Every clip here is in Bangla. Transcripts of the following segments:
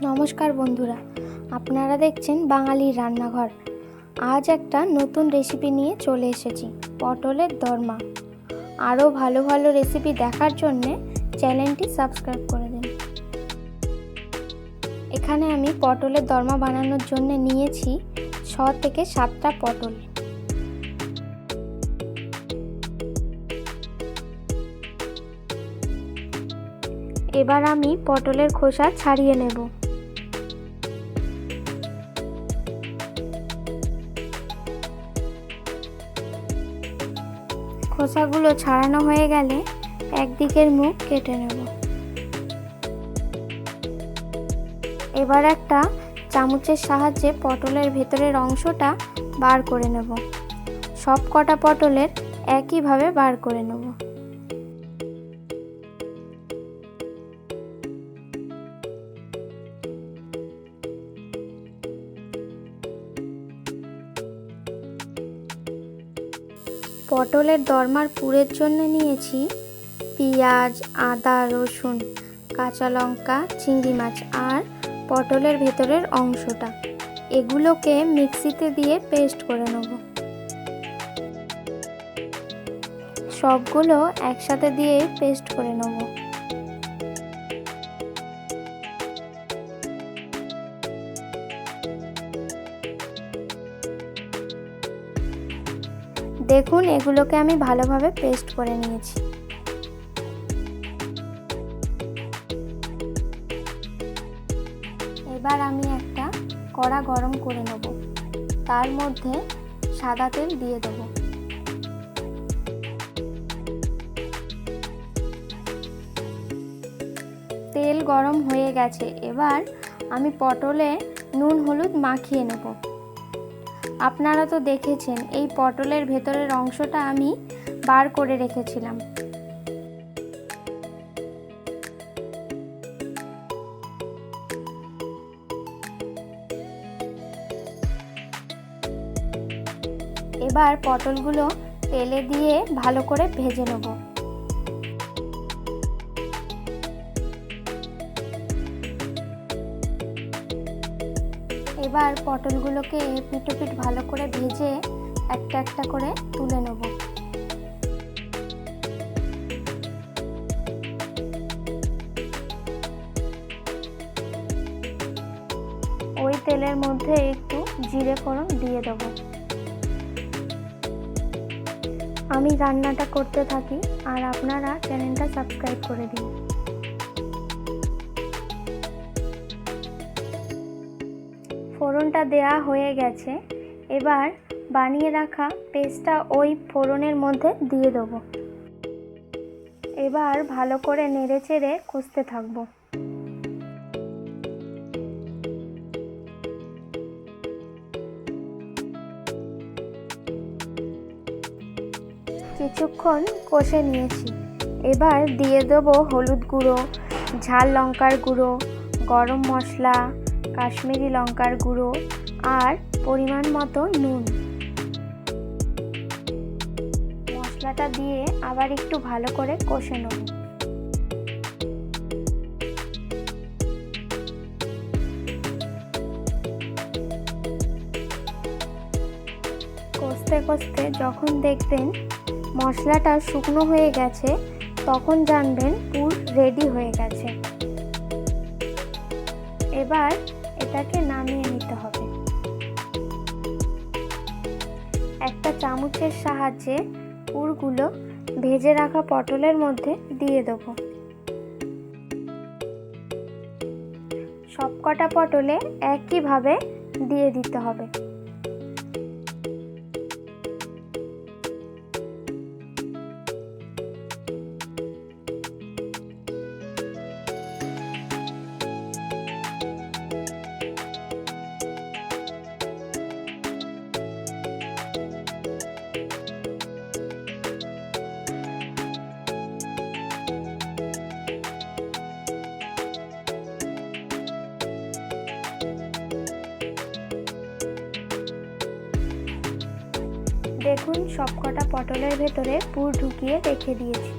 নমস্কার বন্ধুরা, আপনারা দেখছেন বাঙালির রান্নাঘর। আজ একটা নতুন রেসিপি নিয়ে চলে এসেছি, পটলের দরমা। আরও ভালো ভালো রেসিপি দেখার জন্যে চ্যানেলটি সাবস্ক্রাইব করে দিন। এখানে আমি পটলের দরমা বানানোর জন্য নিয়েছি 6 থেকে 7টা পটল। এবার আমি পটলের খোসা ছাড়িয়ে নেব। খোসাগুলো ছাড়ানো হয়ে গেলে একদিকের মুখ কেটে নেব। এবার একটা চামচের সাহায্যে পটলের ভেতরের অংশটা বার করে নেব। সব কটা পটলের একইভাবে বার করে নেব। পটলের দরমার পুরের জন্য নিয়েছি পেঁয়াজ, আদা, রসুন, কাঁচা লঙ্কা, চিংড়ি মাছ আর পটলের ভেতরের অংশটা। এগুলোকে মিক্সিতে দিয়ে পেস্ট করে নেব। সবগুলো একসাথে দিয়ে পেস্ট করে নেব। দেখুন, এগুলোকে আমি ভালোভাবে পেস্ট করে নিয়েছি। এবার আমি একটা কড়া গরম করে নেব। তার মধ্যে সাদা তেল দিয়ে দেব। তেল গরম হয়ে গেছে। এবার আমি পটলে নুন হলুদ মাখিয়ে নেব। আপনারা তো দেখেছেন, এই পটলের ভেতরের অংশটা আমি বার করে রেখেছিলাম। এবার পটলগুলো তেলে দিয়ে ভালো করে ভেজে নেব। এবার পটলগুলোকে এপিট ওপিট ভালো করে ভেজে একটা একটা করে তুলে নেব। ওই তেলের মধ্যে একটু জিরে ফোড়ন দিয়ে দেব। আমি রান্নাটা করতে থাকি আর আপনারা চ্যানেলটা সাবস্ক্রাইব করে দিন। ফোড়নটা দেয়া হয়ে গেছে। এবার বানিয়ে রাখা পেস্টটা ওই ফোড়নের মধ্যে দিয়ে দেবো। এবার ভালো করে নেড়ে চেড়ে কষতে থাকবো। কিছুক্ষণ কষে নিয়েছি। এবার দিয়ে দেবো হলুদ গুঁড়ো, ঝাল লঙ্কার গুঁড়ো, গরম মশলা, কাশ্মীরি লঙ্কার গুঁড়ো আর পরিমাণ মতো নুন। মশলাটা দিয়ে আবার একটু ভালো করে কষে নেব। কষতে কষতে যখন দেখবেন মশলাটা শুকনো হয়ে গেছে, তখন জানবেন পুর রেডি হয়ে গেছে। এবার এটাকে নামিয়ে নিতে হবে। একটা চামচের সাহায্যে পুরগুলো ভেজে রাখা পটলের মধ্যে দিয়ে দেব। সবকটা পটলে একইভাবে দিয়ে দিতে হবে। দেখুন, সবকটা পটলের ভেতরে পুর ঢুকিয়ে রেখে দিয়েছি।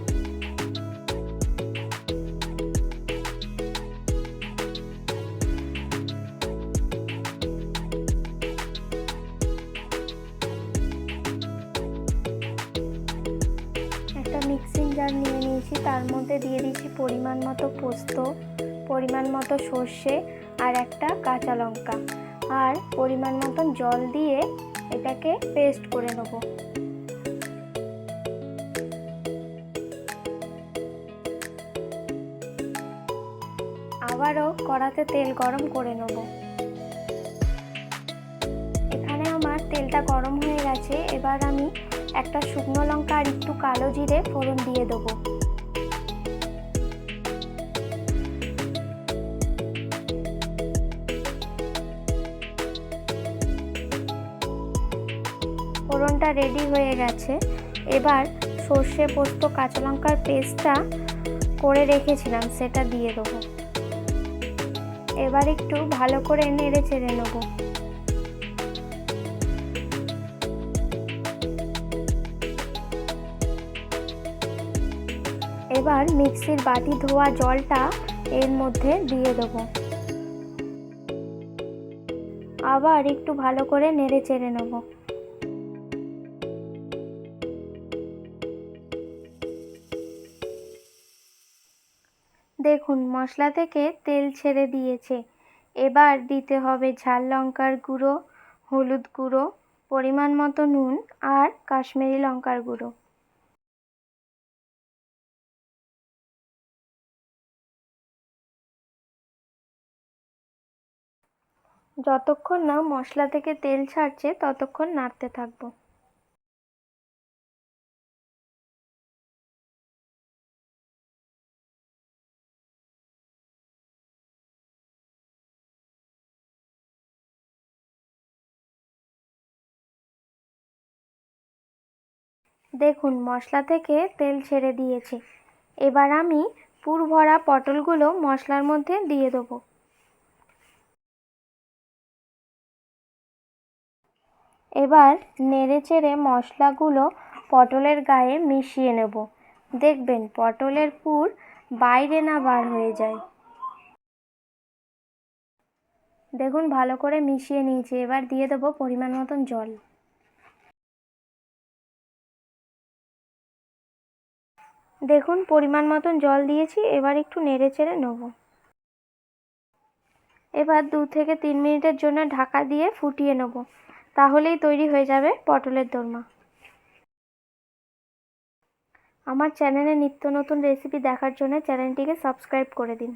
দিয়েছি, তার মধ্যে দিয়ে দিয়েছি পরিমাণ মতো পোস্ত, পরিমাণ মতো সর্ষে আর একটা কাঁচা লঙ্কা, আর পরিমাণ মতন জল দিয়ে এটাকে পেস্ট করে নেব। আবারও কড়াতে তেল গরম করে নেব। এখানে আমার তেলটা গরম হয়ে গেছে। এবার আমি একটা শুকনো লঙ্কা আর একটু কালো জিরে ফোড়ন দিয়ে দেবো। ফোড়নটা রেডি হয়ে গেছে। এবার সর্ষে পোস্ত কাঁচা লঙ্কার পেস্টটা করে রেখেছিলাম সেটা দিয়ে দেবো। এবার একটু ভালো করে নেড়ে চেড়ে নেব। এবার মিক্সির বাটি ধোয়া জলটা এর মধ্যে দিয়ে দেবো। আবার একটু ভালো করে নেড়ে চেড়ে নেব। দেখুন মশলা থেকে তেল ছেড়ে দিয়েছে। এবার দিতে হবে ঝাল লঙ্কার গুঁড়ো, হলুদ গুঁড়ো, পরিমাণ মতো নুন আর কাশ্মীরি লঙ্কার গুঁড়ো। যতক্ষণ না মশলা থেকে তেল ছাড়ছে ততক্ষণ নাড়তে থাকবো। দেখুন মশলা থেকে তেল ছেড়ে দিয়েছে। এবার আমি পুর ভরা পটলগুলো মশলার মধ্যে দিয়ে দেবো। এবার নেড়েচেড়ে মশলাগুলো পটলের গায়ে মিশিয়ে নেব। দেখবেন পটলের পুর বাইরে না বার হয়ে যায়। দেখুন ভালো করে মিশিয়ে নিয়েছি। এবার দিয়ে দেবো পরিমাণ মতন জল। দেখুন পরিমাণ মতন জল দিয়েছি। এবার একটু নেড়েচেড়ে নেব। এবার 2 থেকে 3 মিনিটের জন্য ঢাকা দিয়ে ফুটিয়ে নেব। তাহলেই তৈরি হয়ে যাবে পটলের দোরমা। আমার চ্যানেলে নিত্য নতুন রেসিপি দেখার জন্য চ্যানেলটিকে সাবস্ক্রাইব করে দিন।